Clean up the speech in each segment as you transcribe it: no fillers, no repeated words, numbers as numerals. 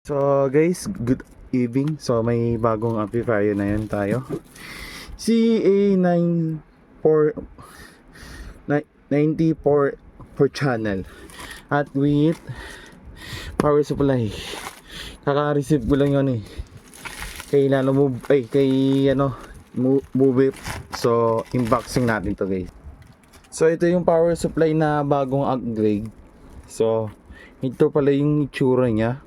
So guys, good evening. So may bagong amplifier na yan tayo. CA94 per channel at with power supply. Kaka-receive ko lang yun eh. Kay Nano Move, Move it. So unboxing natin to guys. So ito yung power supply na bagong upgrade. So ito pala yung itsura niya.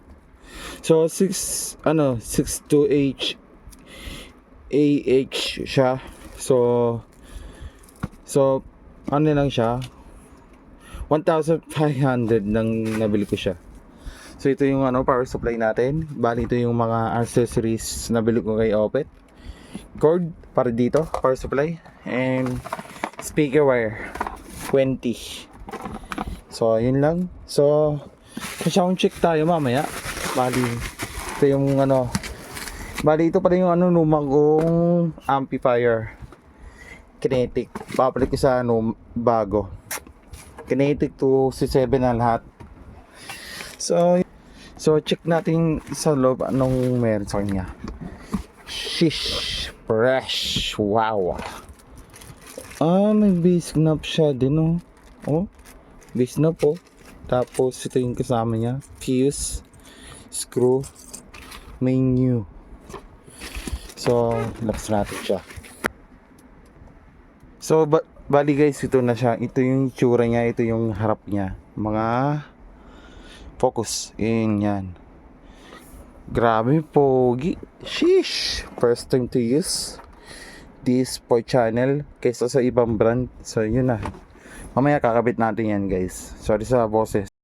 So 62H AH siya. So ano lang siya, 1,500 nang nabili ko siya. So ito yung power supply natin. Bali ito yung mga accessories na nabili ko kay Opet. Cord para dito, power supply, and speaker wire 20. So yun lang. So sound check tayo mamaya. Bali ito yung bali ito pala yung lumang kong amplifier Kinetic. Papalit ko sa bago Kinetic to C7 na lahat. So check natin sa loob anong meron sa kanya. Shish, fresh, wow. May bass knob siya din bass knob po. Tapos ito yung kasama niya, fuse, screw, menu. So lakas natin siya. So bali guys, ito na siya. Ito yung itsura niya, ito yung harap niya. Mga focus yan. Grabe pogi. Sheesh, first time to use this for channel kaysa sa ibang brand. So yun na, mamaya kakabit natin yan guys. Sorry sa boses.